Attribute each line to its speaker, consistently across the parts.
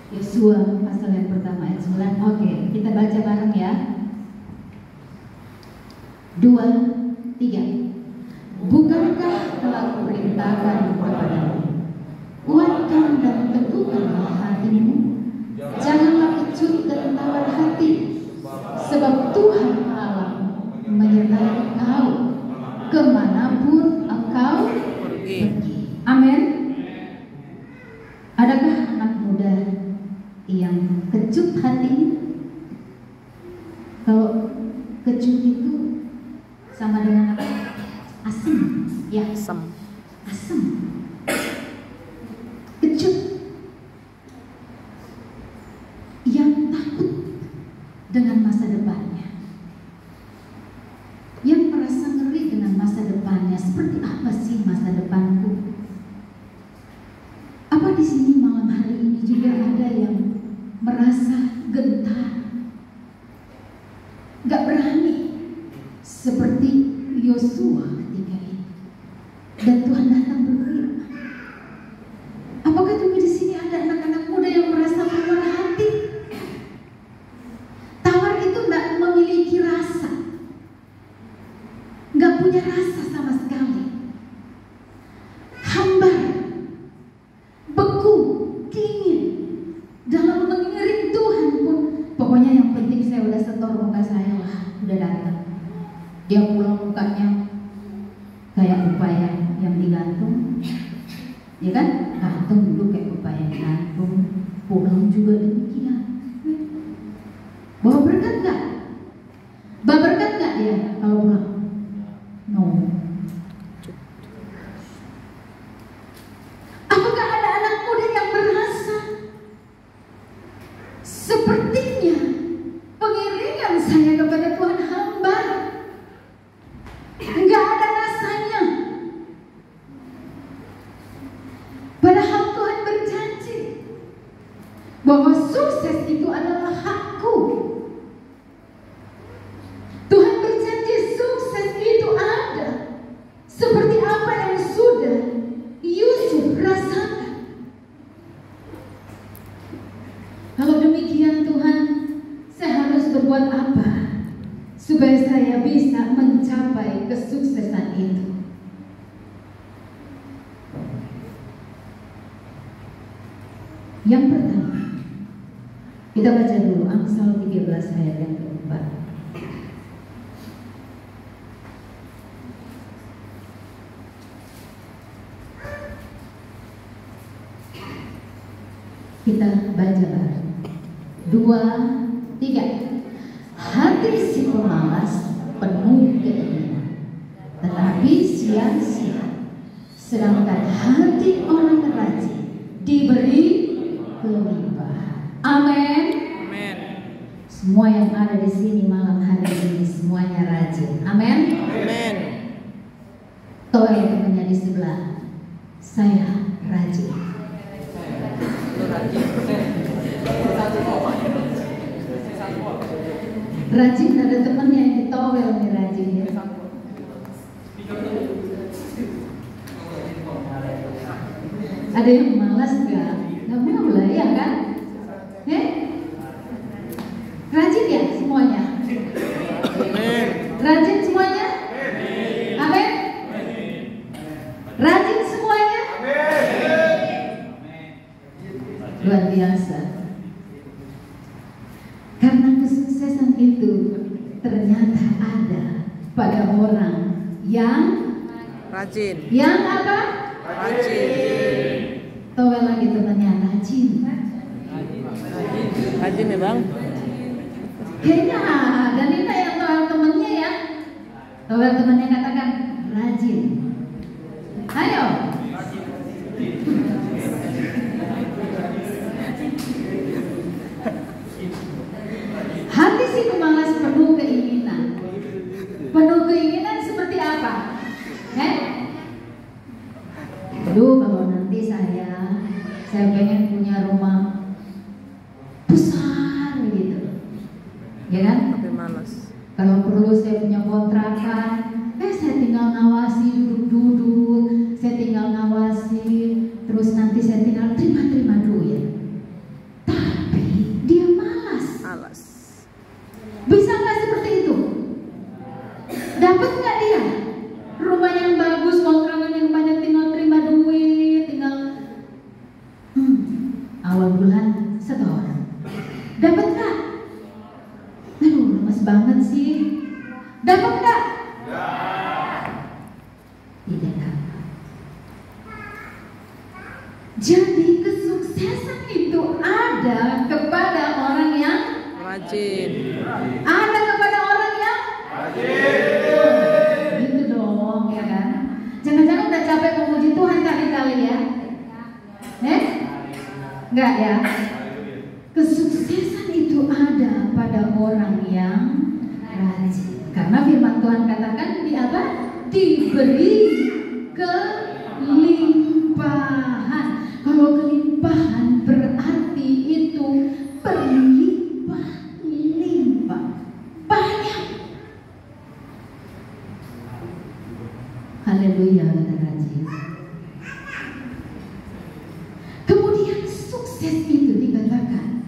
Speaker 1: Yosua pasal yang pertama ayat 9. Oke, kita baca bareng ya. 2, 3. Bukankah telah kuperintahkan kepadamu, kuatkan dan teguhkanlah hatimu, janganlah kecut dan tawar hati, sebab Tuhan Allah menyertai engkau kemanapun engkau pergi. Amin. Adakah anak muda yang kecut hatinya? Kalau kecut itu sama dengan apa? Asam, ya. Asam. Kecut. Yang takut dengan masa depannya. Yang merasa ngeri dengan masa depannya. Seperti apa sih masa depanku? Apa di sini malam hari ini juga ada yang merasa gentar, gak berani seperti Yosua ketika itu, dan Tuhan datang berfirman? Apakah juga di sini ada anak-anak muda yang merasa tawar hati? Tawar itu gak memiliki rasa, gak punya rasa sama sekali, hambar, beku, dingin. Dalam mengiring Tuhan pun, pokoknya yang penting saya udah setor muka saya lah, udah datang. Dia pulang mukanya kayak upaya yang digantung, ya kan? Gantung dulu kayak upaya digantung, pulang juga demikian. Bawa berkat gak? Bawa berkat gak dia kalau pulang? No. Apakah ada anak muda yang berasa sepertinya pengiringan saya kepada Tuhan hambar, enggak ada rasanya? Padahal Tuhan berjanji bahwa sukses itu adalah hakku. Tuhan berjanji sukses itu ada. Seperti apa yang sudah Yusuf rasakan. Kalau demikian Tuhan, saya harus berbuat apa supaya saya bisa mencapai kesuksesan itu? Yang pertama, kita baca dulu Amsal 13 ayat yang keempat. Kita baca bareng. 2, 3. Hati si pemalas penuh keinginan, tetapi sia-sia. Sedangkan hati orang rajin diberi kelimpahan. Amin. Semua yang ada di sini malam hari ini semuanya rajin. Amin. Toel temannya di sebelah, saya rajin. Rajin, ada temannya yang ditowel nih rajin ya. Ada yang malas gak? Gak mau lah ya kan? Rajin ya semuanya? Rajin semuanya? Amin. Rajin semuanya? Luar biasa. Karena kesuksesan itu ternyata ada pada orang yang
Speaker 2: rajin.
Speaker 1: Yang apa?
Speaker 2: Rajin.
Speaker 1: Towel lagi temannya rajin.
Speaker 2: Rajin ya bang?
Speaker 1: Kayaknya ada nih yang towel temannya ya. Towel temannya katakan rajin. Ayo. Hati si pemalas penuh keinginan. Penuh keinginan seperti apa? Aduh, kalau nanti saya pengen punya rumah besar gitu, ya kan?
Speaker 2: Tapi malas.
Speaker 1: Kalau perlu saya punya kontrakan, saya tinggal ngawasi duduk-duduk, saya tinggal ngawasi, terus nanti saya tinggal terima duit. awal bulan 1 orang. Dapat nggak? Aduh, lemes banget sih. Dapat nggak? Tidak dapat. Jadi kesuksesan itu ada kepada orang yang
Speaker 2: rajin.
Speaker 1: Ada kepada orang yang rajin. Gitu dong, ya kan? Jangan-jangan udah capek memuji Tuhan kali-kali ya? Enggak ya? Kesuksesan itu ada pada orang yang rajin. Karena firman Tuhan katakan di apa? Diberi kelimpahan. Kalau kelimpahan berarti itu berlimpah-limpah, banyak. Haleluya, kata rajin. Kemudian sukses itu dikatakan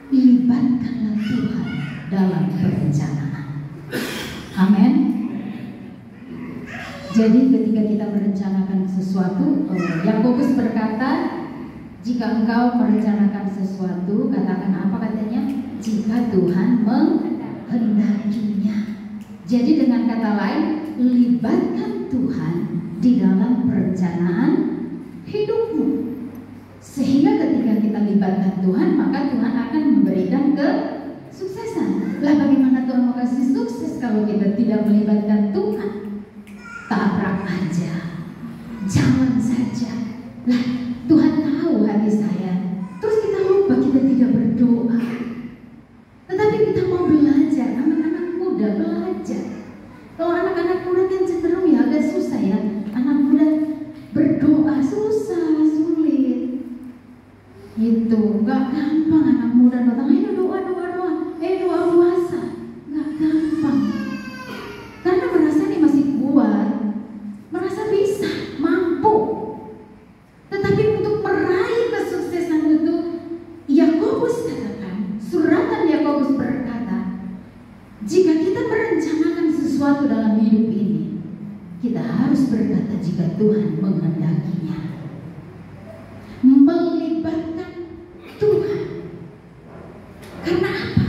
Speaker 1: libatkanlah Tuhan dalam perencanaan. Amin. Jadi ketika kita merencanakan sesuatu, Yakobus berkata, jika engkau merencanakan sesuatu, katakan apa katanya? Jika Tuhan menghendakinya. Jadi dengan kata lain, libatkan Tuhan di dalam perencanaan hidupmu. Sehingga ketika kita libatkan Tuhan, maka Tuhan akan memberikan kesuksesan. Lah bagaimana Tuhan mau kasih sukses kalau kita tidak melibatkan Tuhan? Tabrak aja, jalan saja. Lah Tuhan tahu hati saya. Terus kita lupa kita tidak berdoa. Tetapi kita mau belajar, anak-anak muda belajar. Kalau anak-anak muda kan cenderung ya agak susah ya. Anak muda berdoa susah, sulit. Itu nggak gampang anak muda datang, ayo doa, doa puasa. Nggak gampang. Karena merasa nih masih kuat, merasa bisa, mampu. Tetapi untuk meraih kesuksesan itu, Yakobus katakan, suratan Yakobus berkata, jika kita merencanakan sesuatu dalam hidup ini, kita harus berkata jika Tuhan menghendakinya. Melibatkan Tuhan. Karena apa?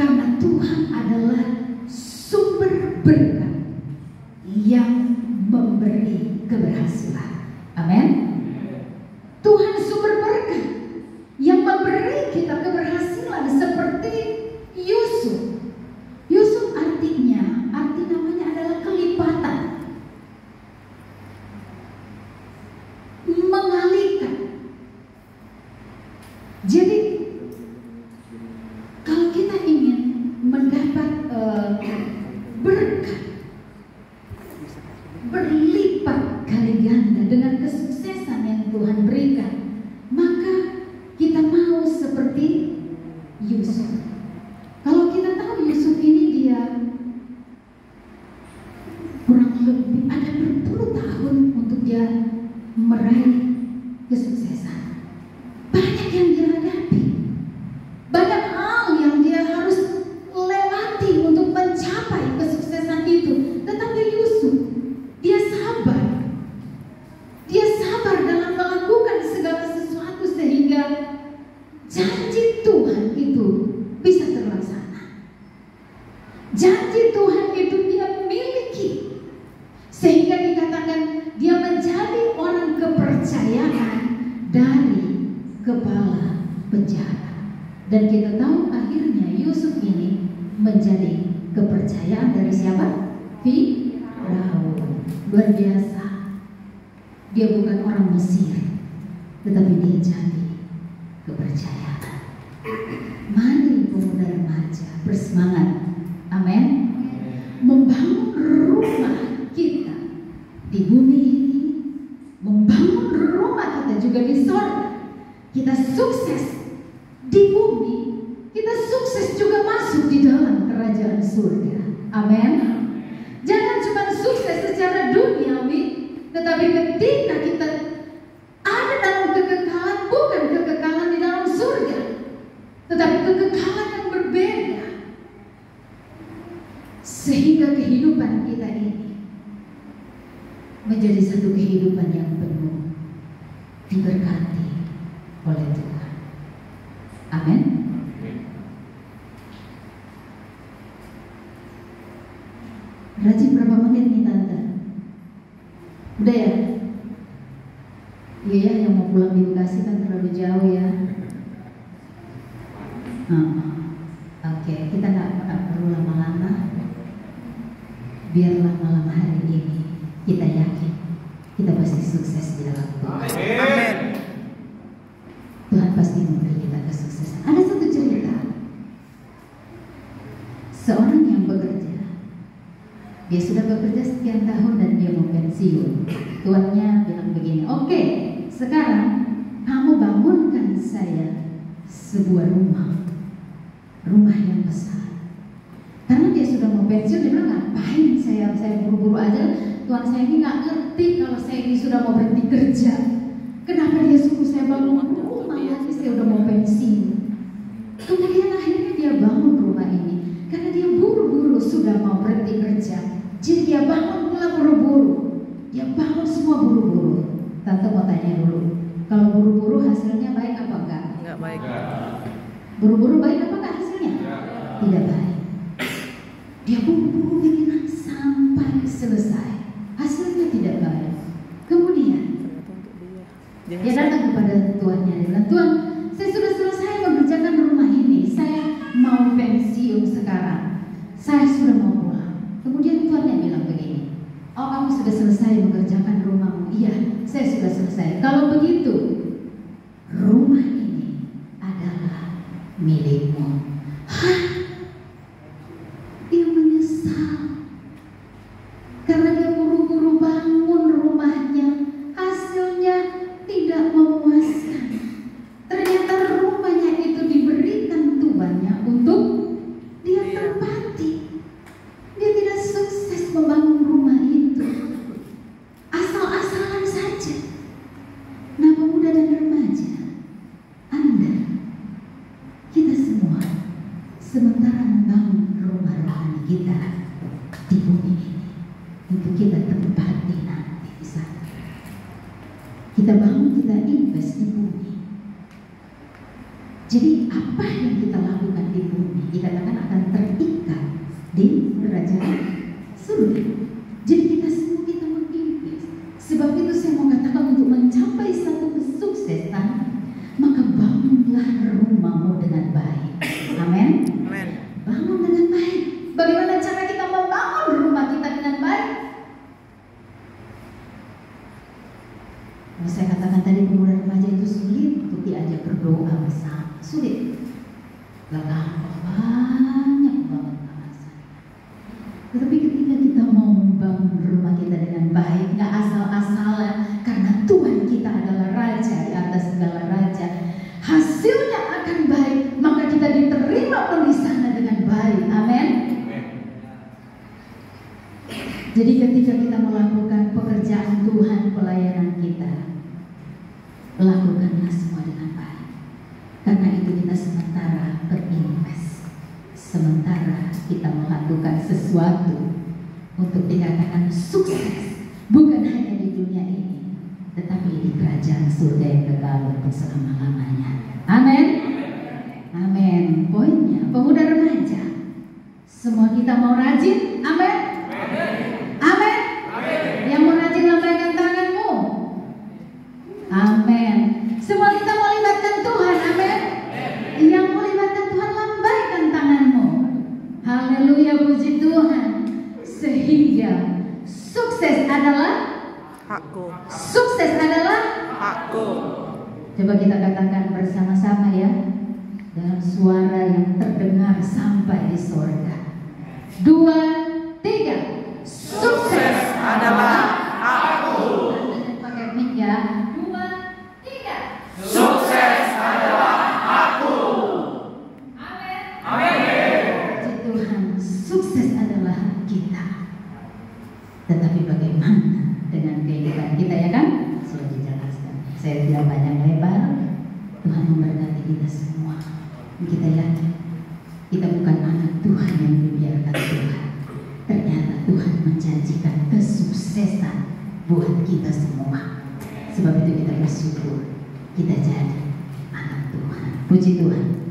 Speaker 1: Karena Tuhan adalah sumber berkat yang memberi keberhasilan. Amin. Tuhan sumber berkat yang memberi kita keberhasilan seperti Yusuf. Yusuf arti namanya adalah kelipatan, mengalihkan. Jadi kalau kita ingin mendapat berkat berlipat kali ganda dengan kesuksesan yang Tuhan berikan, maka kita mau seperti Yusuf. Kalau kita tahu Yusuf ini dia kurang lebih ada berpuluh tahun untuk dia meraih kesuksesan. Banyak yang dia hadapi, banyak hal yang dia harus lewati untuk mencapai kesuksesan itu. Tetapi Yusuf, dia sabar dalam melakukan segala sesuatu sehingga janji Tuhan itu bisa terlaksana. Janji Tuhan itu dia miliki, sehingga dikatakan dia menjadi orang kepercayaan dari kepala penjara. Dan kita tahu akhirnya Yusuf ini menjadi kepercayaan dari siapa? Firaun. Luar biasa. Dia bukan orang Mesir, tetapi dia jadi kepercayaan. Mari pemuda remaja bersemangat. Amin. Membangun rumah kita di bumi ini, membangun rumah kita juga di sorga. Kita sukses di bumi, kita sukses juga masuk di dalam kerajaan surga. Amin. Jangan cuma sukses secara duniawi, tetapi ketika kita ada dalam kekekalan, bukan kekekalan di dalam surga, tetapi kekekalan yang berbeda, sehingga kehidupan kita ini menjadi satu kehidupan yang penuh diberkati, oleh Tuhan. Amin. Rajin berapa menit nih tante? Udah ya? Iya ya, yang mau pulang di Bekasi kan terlalu jauh ya. Oke, kita nggak perlu lama-lama. Biarlah malam hari ini kita yakin kita pasti sukses di dalam Tuhan.
Speaker 2: Amin.
Speaker 1: Tuhan pasti memberi kita kesuksesan. Ada satu cerita, seorang yang bekerja. Dia sudah bekerja sekian tahun dan dia mau pensiun. Tuannya bilang begini, oke, sekarang kamu bangunkan saya sebuah rumah yang besar. Karena dia sudah mau pensiun, dia bilang ngapain saya buru-buru aja. Tuan saya ini nggak ngerti kalau saya ini sudah mau berhenti kerja. Kenapa dia suruh saya bangun rumah lagi? Saya udah mau pensiun. Kemudian akhirnya dia bangun rumah ini karena dia buru-buru sudah mau berhenti kerja. Jadi dia bangun pula buru-buru. Dia bangun semua buru-buru. Tante mau tanya dulu, kalau buru-buru hasilnya baik apa enggak?
Speaker 2: Enggak baik.
Speaker 1: Buru-buru baik apa enggak hasilnya? Tidak baik. Dia buru-buru bikin sampai selesai. Hasilnya tidak baik. Kemudian dia datang kepada tuannya. Dia bilang, Tuan, saya sudah selesai mengerjakan rumah ini. Saya mau pensiun sekarang. Saya sudah mau pulang. Kemudian tuannya bilang begini, oh kamu sudah selesai mengerjakan rumahmu? Iya, saya sudah selesai. Kalau begitu, rumah ini adalah milikmu. Hah? Dia menyesal karena dia buru-buru bangun rumahnya. Hasilnya tidak memuaskan. Ternyata rumahnya itu diberikan tuannya untuk dia tempati. Dia tidak sukses membangun rumah itu, asal-asalan saja. Nah, pemuda dan remaja, Anda, kita semua sementara membangun rumah rohani kita di bumi ini untuk kita tempati nanti di sana. Kita bangun, kita invest di bumi. Jadi apa yang kita lakukan di bumi dikatakan akan terikat di kerajaan surga. Jadi kita semua kita mengimpis. Sebab itu saya mau katakan, untuk mencapai satu kesuksesan, maka bangunlah rumahmu dengan baik. Amin. Bangun dengan baik. Bagaimana cara kita membangun rumah kita dengan baik? Kalau saya katakan tadi, pemuda remaja itu sulit untuk diajak berdoa bersama. Sulit. Banyak banget alasan. Tetapi ketika kita mau membangun rumah kita dengan baik, nggak asal-asalan, karena Tuhan kita adalah Raja di atas segala raja, hasilnya akan baik, maka kita diterima pun di sana dengan baik. Amin. Jadi ketika kita melakukan pekerjaan Tuhan, pelayanan kita, lakukanlah semua dengan baik. Karena itu kita sementara berinvest, sementara kita melakukan sesuatu untuk dikatakan sukses, bukan hanya di dunia ini, tetapi di kerajaan surga yang kekal untuk selama-lamanya. Amin. Amin. Poinnya, pemuda remaja, semua kita mau rajin. Amin. Amin. Yang mau rajin, lambaikan tanganmu. Amin. Semua kita mau libatkan Tuhan. Amin. Yang mau libatkan Tuhan, lambaikan tanganmu. Haleluya, puji Tuhan. Sehingga sukses adalah
Speaker 2: hakku.
Speaker 1: Sukses adalah
Speaker 2: Hakku.
Speaker 1: Coba kita katakan bersama-sama ya, dengan suara yang terdengar sampai di sorga. 2, 3. Sukses adalah
Speaker 2: hakku.
Speaker 1: Pakai mic ya. 2, 3.
Speaker 2: Sukses adalah hakku.
Speaker 1: Amin.
Speaker 2: Amin.
Speaker 1: Puji Tuhan, sukses adalah hak kita. Tetapi bagaimana dengan kehidupan kita, ya kan? Sudah dijelaskan. Saya tidak banyak lebar. Tuhan memberkati kita semua. Kita yakin kita bukan anak Tuhan yang dibiarkan Tuhan. Ternyata Tuhan menjanjikan kesuksesan buat kita semua. Sebab itu kita bersyukur. Kita jadi Puji Tuhan.